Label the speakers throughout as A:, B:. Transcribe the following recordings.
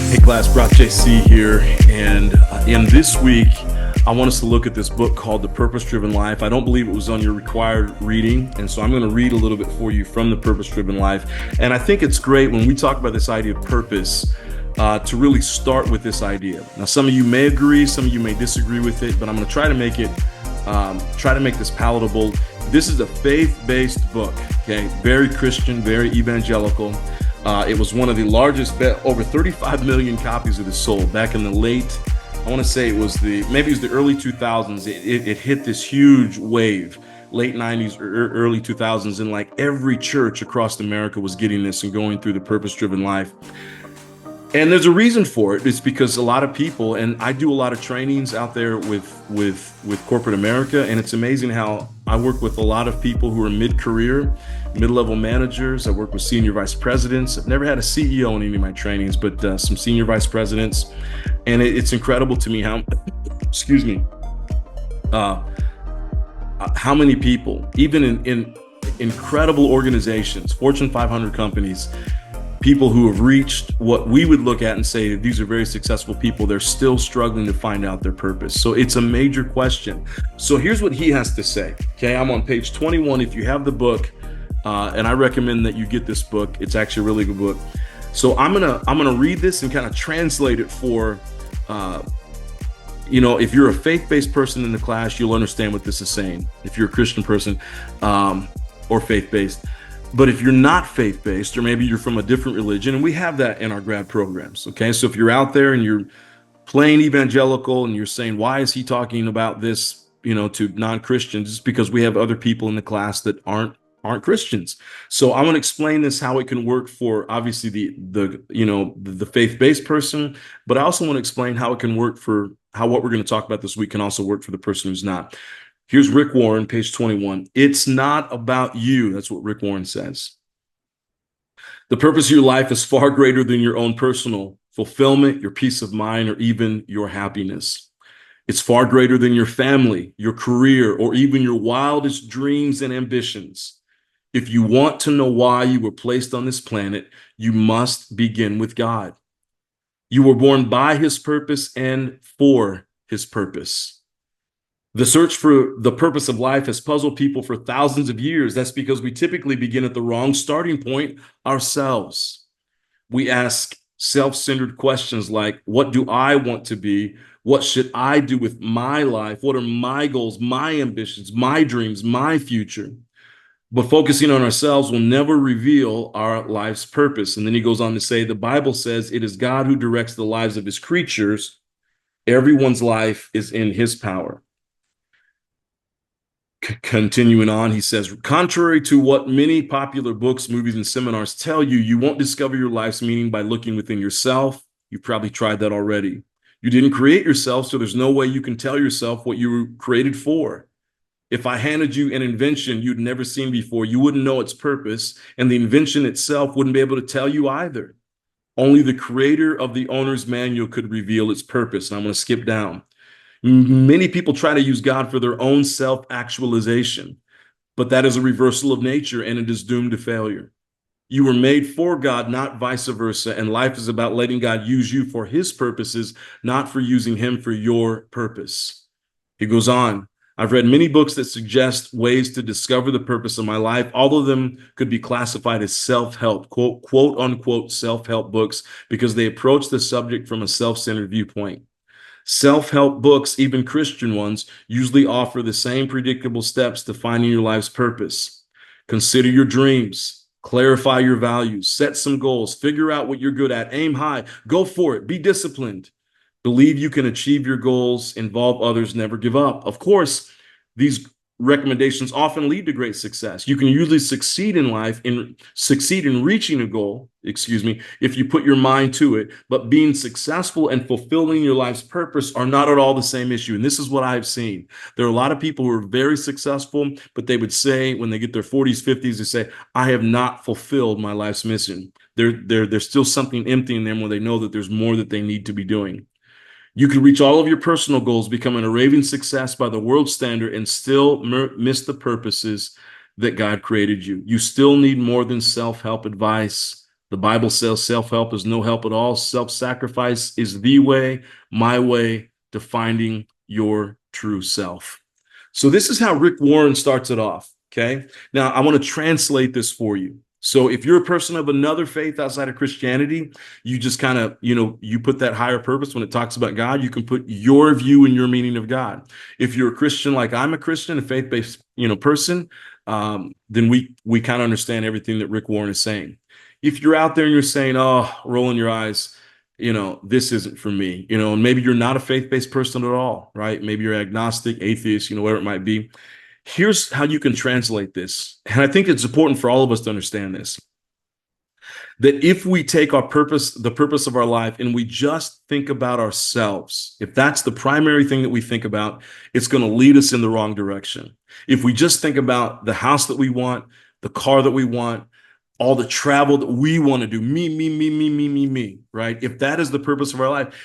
A: Hey class, Prof JC here, and in this week, I want us to look at this book called The Purpose-Driven Life. I don't believe it was on your required reading, and so I'm going to read a little bit for you from The Purpose-Driven Life. And I think it's great when we talk about this idea of purpose to really start with this idea. Now, some of you may agree, some of you may disagree with it, but I'm going to try to make this palatable. This is a faith-based book, okay? Very Christian, very evangelical. It was one of the largest, over 35 million copies of it sold back in the late, I want to say maybe it was the early 2000s. It hit this huge wave, late 90s or early 2000s, and like every church across America was getting this and going through The Purpose-Driven Life. And there's a reason for it. It's because a lot of people, and I do a lot of trainings out there with corporate America, and it's amazing how I work with a lot of people who are mid-career, mid-level managers. I work with senior vice presidents. I've never had a CEO in any of my trainings, but some senior vice presidents. And it's incredible to me how, how many people, even in incredible organizations, Fortune 500 companies, people who have reached what we would look at and say these are very successful people, they're still struggling to find out their purpose. So it's a major question. So here's what he has to say. Okay, I'm on page 21. If you have the book, and I recommend that you get this book. It's actually a really good book. So I'm gonna read this and kind of translate it for, if you're a faith-based person in the class, you'll understand what this is saying. If you're a Christian person or faith-based. But if you're not faith-based, or maybe you're from a different religion, and we have that in our grad programs, okay? So if you're out there and you're playing evangelical and you're saying, why is he talking about this, to non-Christians? It's because we have other people in the class that aren't Christians. So I want to explain this, how it can work for obviously the faith-based person, but I also want to explain how it can work for how what we're going to talk about this week can also work for the person who's not. Here's Rick Warren, page 21. It's not about you. That's what Rick Warren says. The purpose of your life is far greater than your own personal fulfillment, your peace of mind, or even your happiness. It's far greater than your family, your career, or even your wildest dreams and ambitions. If you want to know why you were placed on this planet, you must begin with God. You were born by his purpose and for his purpose. The search for the purpose of life has puzzled people for thousands of years. That's because we typically begin at the wrong starting point ourselves. We ask self-centered questions like, what do I want to be? What should I do with my life? What are my goals, my ambitions, my dreams, my future? But focusing on ourselves will never reveal our life's purpose. And then he goes on to say, the Bible says it is God who directs the lives of his creatures. Everyone's life is in his power. Continuing on, he says, contrary to what many popular books, movies, and seminars tell you, you won't discover your life's meaning by looking within yourself. You've probably tried that already. You didn't create yourself, so there's no way you can tell yourself what you were created for. If I handed you an invention you'd never seen before, you wouldn't know its purpose, and the invention itself wouldn't be able to tell you either. Only the creator of the owner's manual could reveal its purpose. And I'm going to skip down. Many people try to use God for their own self-actualization, but that is a reversal of nature and it is doomed to failure. You were made for God, not vice versa, and life is about letting God use you for his purposes, not for using him for your purpose. He goes on, I've read many books that suggest ways to discover the purpose of my life. All of them could be classified as self-help, quote unquote self-help books, because they approach the subject from a self-centered viewpoint. Self-help books, even Christian ones, usually offer the same predictable steps to finding your life's purpose. Consider your dreams, clarify your values, set some goals, figure out what you're good at, aim high, go for it, be disciplined, believe you can achieve your goals, involve others, never give up. Of course, these recommendations often lead to great success. You can usually succeed in life, succeed in reaching a goal, if you put your mind to it, but being successful and fulfilling your life's purpose are not at all the same issue. And this is what I've seen. There are a lot of people who are very successful, but they would say when they get their 40s, 50s, they say, I have not fulfilled my life's mission. There's still something empty in them where they know that there's more that they need to be doing. You could reach all of your personal goals, becoming a raving success by the world standard, and still miss the purposes that God created you. You still need more than self-help advice. The Bible says self-help is no help at all. Self-sacrifice is the way, my way to finding your true self. So this is how Rick Warren starts it off. Okay. Now I want to translate this for you. So if you're a person of another faith outside of Christianity, you just kind of, you put that higher purpose when it talks about God, you can put your view and your meaning of God. If you're a Christian, like I'm a Christian, a faith-based, person, then we kind of understand everything that Rick Warren is saying. If you're out there and you're saying, oh, rolling your eyes, this isn't for me, and maybe you're not a faith-based person at all, right? Maybe you're agnostic, atheist, whatever it might be. Here's how you can translate this. And I think it's important for all of us to understand this. That if we take our purpose, the purpose of our life, and we just think about ourselves, if that's the primary thing that we think about, it's going to lead us in the wrong direction. If we just think about the house that we want, the car that we want, all the travel that we want to do, me, right? If that is the purpose of our life,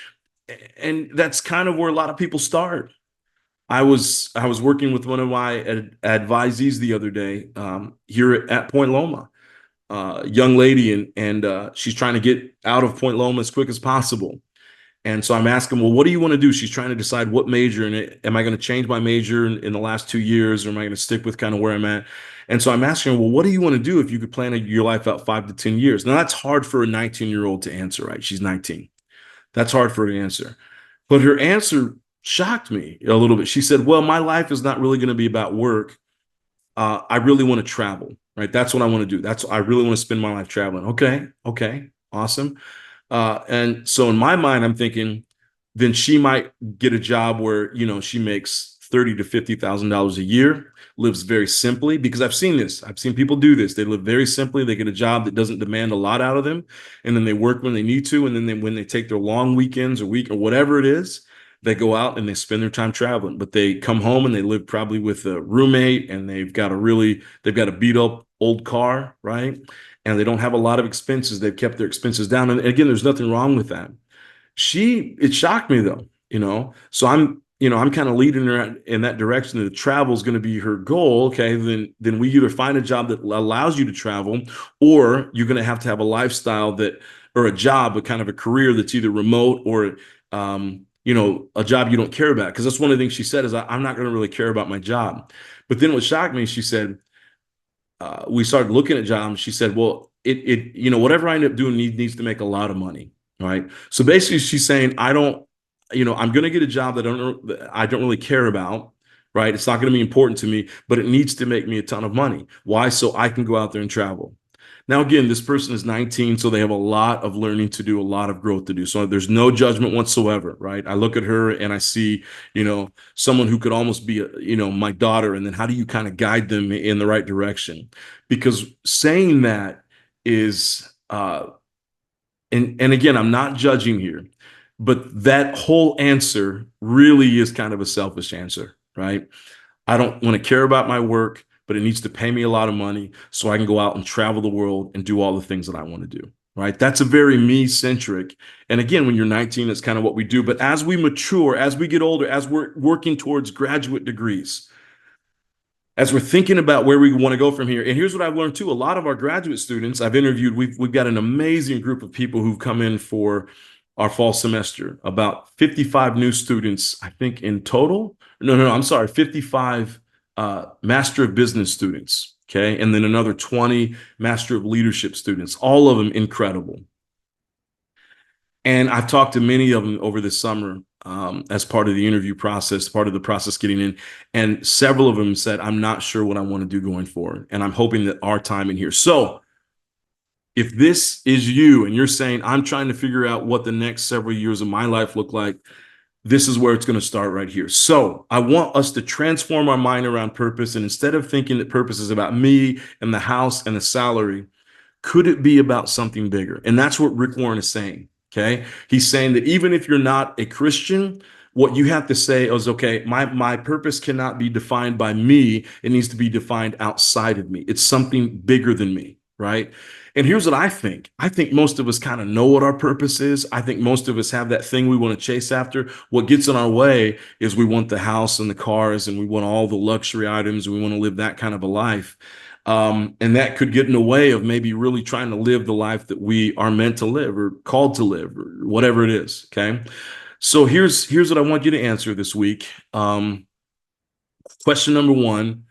A: and that's kind of where a lot of people start. I was working with one of my advisees the other day here at Point Loma, young lady, and she's trying to get out of Point Loma as quick as possible. And so I'm asking, well, what do you want to do? She's trying to decide what major, and am I going to change my major in the last 2 years, or am I going to stick with kind of where I'm at? And so I'm asking her, well, what do you want to do if you could plan your life out 5 to 10 years? Now that's hard for a 19-year-old to answer, right? She's 19. That's hard for her to answer. But her answer shocked me a little bit. She said, well, my life is not really going to be about work. I really want to travel, right? That's what I want to do. I really want to spend my life traveling. Okay, awesome. And so in my mind, I'm thinking, then she might get a job where, she makes $30,000 to $50,000 a year, lives very simply, because I've seen this. I've seen people do this. They live very simply. They get a job that doesn't demand a lot out of them, and then they work when they need to. And then when they take their long weekends or week or whatever it is, they go out and they spend their time traveling. But they come home and they live probably with a roommate, and they've got a beat up old car, right? And they don't have a lot of expenses. They've kept their expenses down. And again, there's nothing wrong with that. It shocked me though, so I'm kind of leading her in that direction, that travel is going to be her goal. Okay. Then we either find a job that allows you to travel, or you're going to have a lifestyle or a job, a kind of a career that's either remote or, a job you don't care about. Cause that's one of the things she said is I'm not going to really care about my job. But then what shocked me, she said, we started looking at jobs. She said, well, whatever I end up doing needs to make a lot of money. Right. So basically she's saying, I'm going to get a job that I don't really care about. Right. It's not going to be important to me, but it needs to make me a ton of money. Why? So I can go out there and travel. Now, again, this person is 19, so they have a lot of learning to do, a lot of growth to do. So there's no judgment whatsoever, right? I look at her and I see, someone who could almost be, my daughter. And then how do you kind of guide them in the right direction? Because saying that is, and again, I'm not judging here, but that whole answer really is kind of a selfish answer, right? I don't want to care about my work, but it needs to pay me a lot of money so I can go out and travel the world and do all the things that I want to do, right? That's a very me-centric. And again, when you're 19, that's kind of what we do. But as we mature, as we get older, as we're working towards graduate degrees, as we're thinking about where we want to go from here. And here's what I've learned too. A lot of our graduate students I've interviewed, we've got an amazing group of people who've come in for our fall semester, about 55 new students, I think in total. No, I'm sorry, 55 Master of Business students, okay? And then another 20 Master of Leadership students, all of them incredible. And I've talked to many of them over this summer as part of the interview process, part of the process getting in. And several of them said, I'm not sure what I want to do going forward. And I'm hoping that our time in here. So if this is you and you're saying, I'm trying to figure out what the next several years of my life look like, this is where it's going to start right here. So I want us to transform our mind around purpose. And instead of thinking that purpose is about me and the house and the salary, could it be about something bigger? And that's what Rick Warren is saying. Okay. He's saying that even if you're not a Christian, what you have to say is, okay, my purpose cannot be defined by me. It needs to be defined outside of me. It's something bigger than me. Right. And here's what I think. I think most of us kind of know what our purpose is. I think most of us have that thing we want to chase after. What gets in our way is we want the house and the cars, and we want all the luxury items, and we want to live that kind of a life. And that could get in the way of maybe really trying to live the life that we are meant to live or called to live or whatever it is. Okay. So here's what I want you to answer this week. Question number one.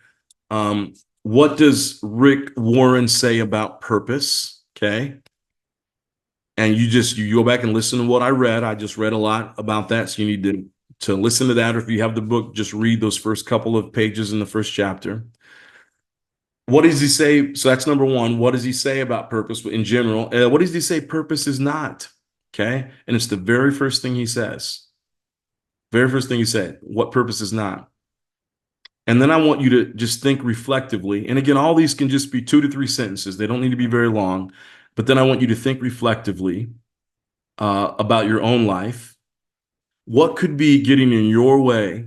A: What does Rick Warren say about purpose? Okay. And you go back and listen to what I read. I just read a lot about that. So you need to listen to that. Or if you have the book, just read those first couple of pages in the first chapter. What does he say? So that's number one. What does he say about purpose in general? What does he say purpose is not? Okay. And it's the very first thing he says. Very first thing he said, what purpose is not. And then I want you to just think reflectively. And again, all these can just be 2 to 3 sentences. They don't need to be very long. But then I want you to think reflectively about your own life. What could be getting in your way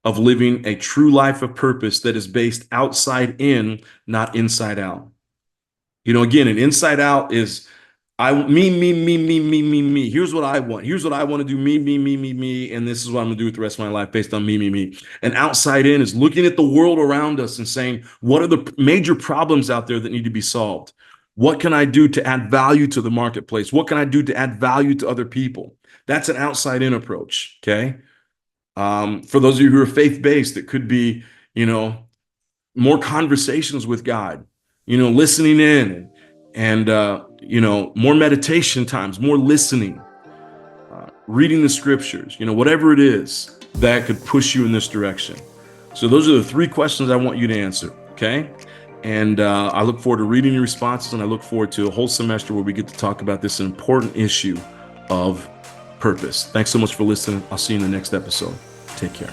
A: of living a true life of purpose that is based outside in, not inside out? Again, an inside out is me. Here's what I want. Here's what I want to do. Me. And this is what I'm gonna do with the rest of my life based on me. And outside in is looking at the world around us and saying, what are the major problems out there that need to be solved? What can I do to add value to the marketplace? What can I do to add value to other people? That's an outside in approach. Okay. For those of you who are faith-based, it could be, more conversations with God, listening in and more meditation times, more listening, reading the scriptures, whatever it is that could push you in this direction. So those are the 3 questions I want you to answer. Okay. And I look forward to reading your responses, and I look forward to a whole semester where we get to talk about this important issue of purpose. Thanks so much for listening. I'll see you in the next episode. Take care.